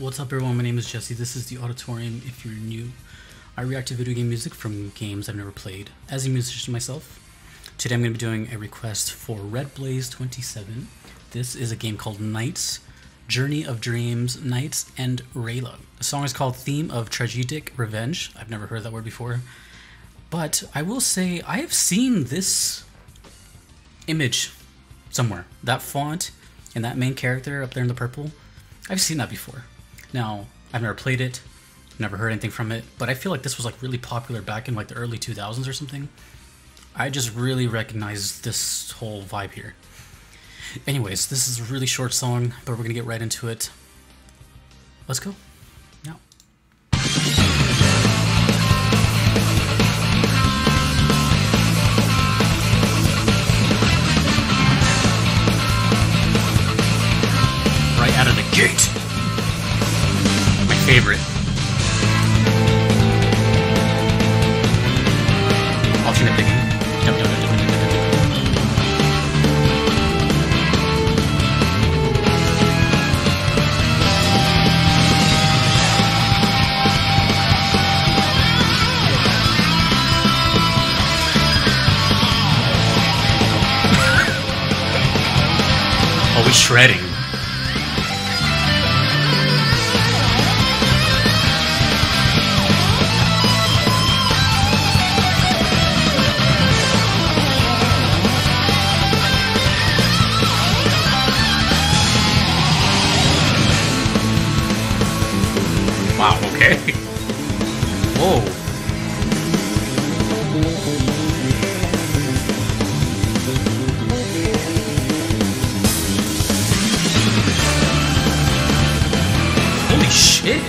What's up everyone, my name is Jesse, this is The Auditorium if you're new. I react to video game music from games I've never played. As a musician myself, today I'm going to be doing a request for Red Blaze 27. This is a game called Nights, Journey of Dreams, Nights, and Rayla. The song is called Theme of Tragedic Revenge. I've never heard that word before. But I will say, I have seen this image somewhere. That font and that main character up there in the purple, I've seen that before. Now, I've never played it, never heard anything from it, but I feel like this was like really popular back in like the early 2000s or something. I just really recognize this whole vibe here. Anyways, this is a really short song, but we're gonna get right into it. Let's go. Now. Right out of the gate. My favorite. Alternate picking. Always shredding. Wow, okay. Whoa. Holy shit.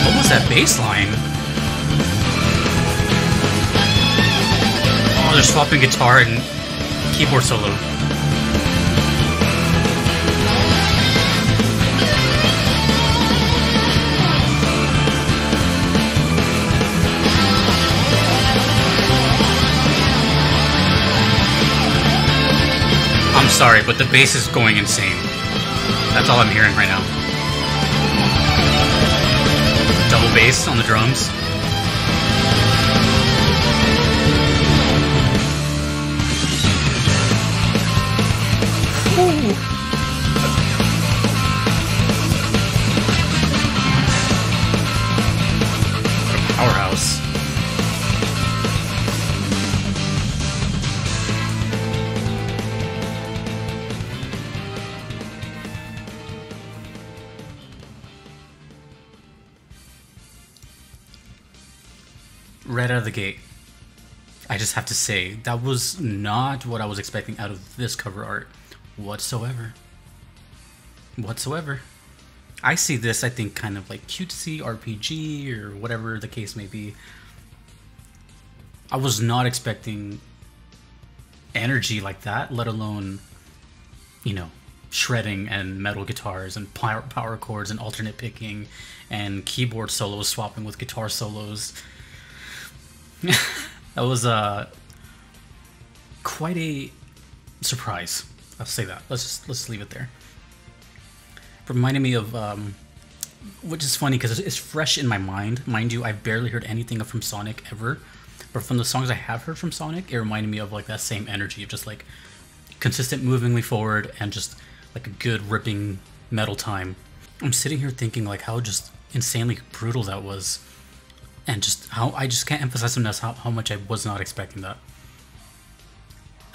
What was that bass line? Oh, they're swapping guitar and keyboard solo. I'm sorry, but the bass is going insane. That's all I'm hearing right now. Double bass on the drums. Ooh. What a powerhouse. Right out of the gate, I just have to say, that was not what I was expecting out of this cover art whatsoever. I see this, I think, kind of like cutesy RPG or whatever the case may be. I was not expecting energy like that, let alone, you know, shredding and metal guitars and power chords and alternate picking and keyboard solos swapping with guitar solos. That was quite a surprise. I'll say that. Let's just leave it there. Reminded me of, which is funny because it's fresh in my mind. Mind you, I've barely heard anything from Sonic ever, but from the songs I have heard from Sonic, it reminded me of like that same energy of just like consistent movingly forward and just like a good ripping metal time. I'm sitting here thinking like how just insanely brutal that was. And just how I just can't emphasize enough how much I was not expecting that.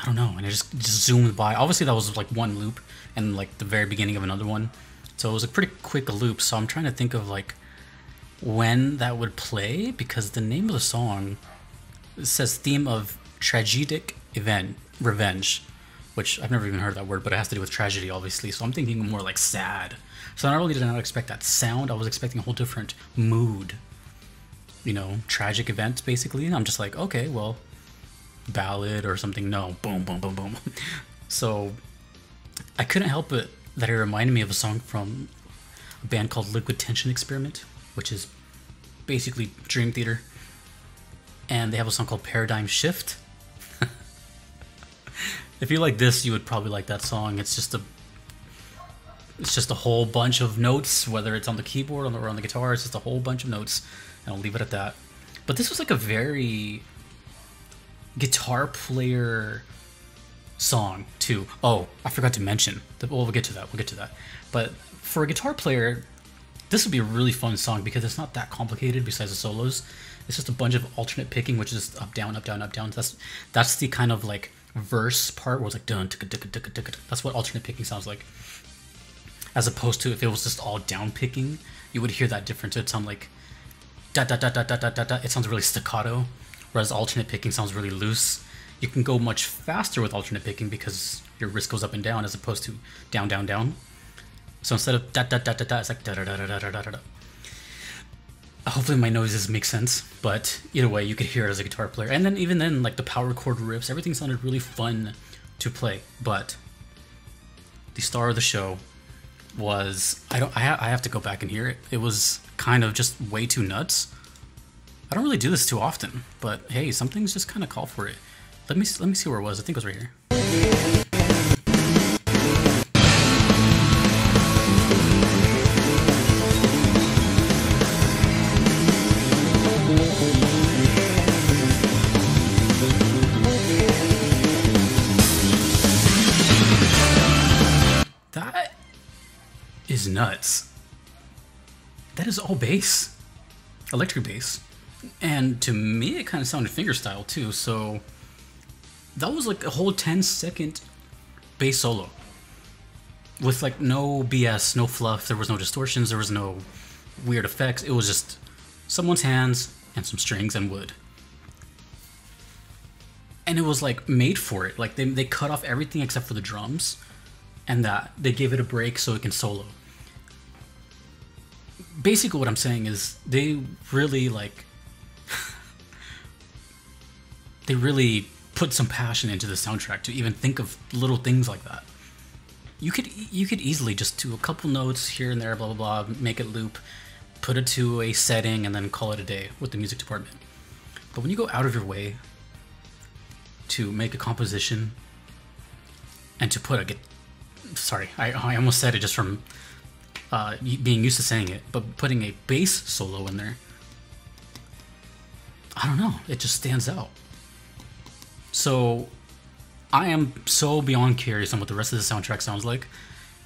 I don't know, and it just zoomed by. Obviously that was like one loop and like the very beginning of another one. So it was a pretty quick loop, so I'm trying to think of like when that would play, because the name of the song says Theme of Tragedic Revenge, which I've never even heard that word, but it has to do with tragedy obviously, so I'm thinking more like sad. So I really did not expect that sound. I was expecting a whole different mood. You know, tragic events basically. I'm just like, okay, well, ballad or something. No, boom, boom, boom, boom. So I couldn't help it that it reminded me of a song from a band called Liquid Tension Experiment, which is basically Dream Theater. And they have a song called Paradigm Shift. If you like this, you would probably like that song. It's just a It's just a whole bunch of notes, whether it's on the keyboard or on the guitar. It's just a whole bunch of notes, and I'll leave it at that. But this was like a very guitar player song too. Oh, I forgot to mention. We'll get to that. We'll get to that. But for a guitar player, this would be a really fun song because it's not that complicated. Besides the solos, it's just a bunch of alternate picking, which is up down up down up down. That's the kind of like verse part where it's like dun. That's what alternate picking sounds like. As opposed to if it was just all down picking, you would hear that difference. It'd sound like da da da da da da da da. It sounds really staccato, whereas alternate picking sounds really loose. You can go much faster with alternate picking because your wrist goes up and down as opposed to down down down. So instead of da da da da da, it's like da da da da da da da da. Hopefully my noises make sense, but either way, you could hear it as a guitar player. And then even then, like the power chord riffs, everything sounded really fun to play. But the star of the show was I have to go back and hear it. It was kind of just way too nuts. I don't really do this too often, but hey, some things just kind of call for it. Let me see where it was. I think it was right here. That is nuts. That is all bass, electric bass, and to me it kind of sounded fingerstyle too. So that was like a whole 10-second bass solo with like no BS, no fluff. There was no distortions. There was no weird effects. It was just someone's hands and some strings and wood. And it was like made for it. Like they cut off everything except for the drums, and that they gave it a break so it can solo. Basically what I'm saying is they really like they really put some passion into the soundtrack to even think of little things like that. You could easily just do a couple notes here and there, blah blah blah, make it loop, put it to a setting, and then call it a day with the music department. But when you go out of your way to make a composition and to put I almost said it just from being used to saying it, but putting a bass solo in there, I don't know, it just stands out. So I am so beyond curious on what the rest of the soundtrack sounds like,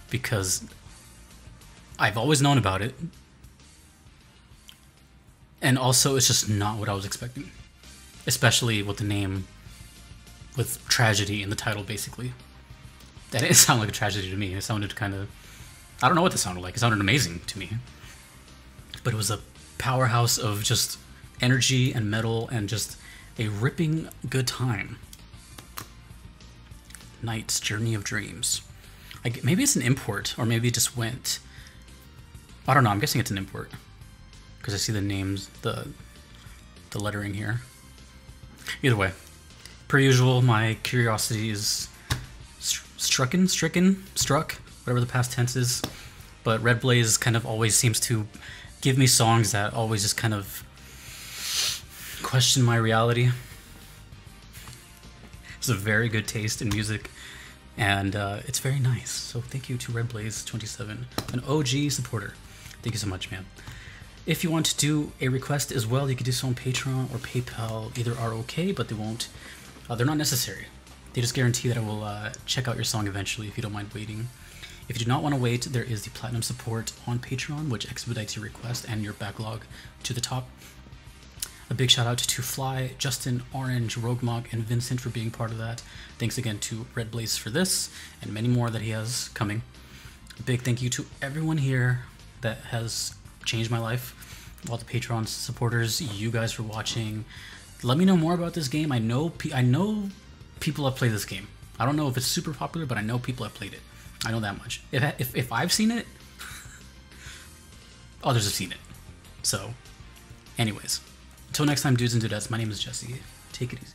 because I've always known about it, and also it's just not what I was expecting, especially with the name, with tragedy in the title. Basically, that didn't sound like a tragedy to me. It sounded kind of, I don't know what this sounded like. It sounded amazing to me, but it was a powerhouse of just energy and metal and just a ripping good time. NiGHTS Journey of Dreams. Maybe it's an import, or maybe it just went, I don't know, I'm guessing it's an import because I see the names, the lettering here. Either way, per usual, my curiosity is struck, whatever the past tense is. But Red Blaze kind of always seems to give me songs that always just kind of question my reality. It's a very good taste in music, and it's very nice. So thank you to Red Blaze 27, an OG supporter. Thank you so much, man. If you want to do a request as well, you can do so on Patreon or PayPal. Either are okay, but they're not necessary. They just guarantee that I will check out your song eventually if you don't mind waiting. If you do not want to wait, there is the Platinum support on Patreon, which expedites your request and your backlog to the top. A big shout out to Fly, Justin, Orange, Roguemog, and Vincent for being part of that. Thanks again to Red Blaze for this, and many more that he has coming. A big thank you to everyone here that has changed my life. All the Patreon supporters, you guys for watching. Let me know more about this game. I know people have played this game. I don't know if it's super popular, but I know people have played it. I know that much. If I've seen it, others have seen it. So, anyways. Until next time, dudes and dudettes, my name is Jesse. Take it easy.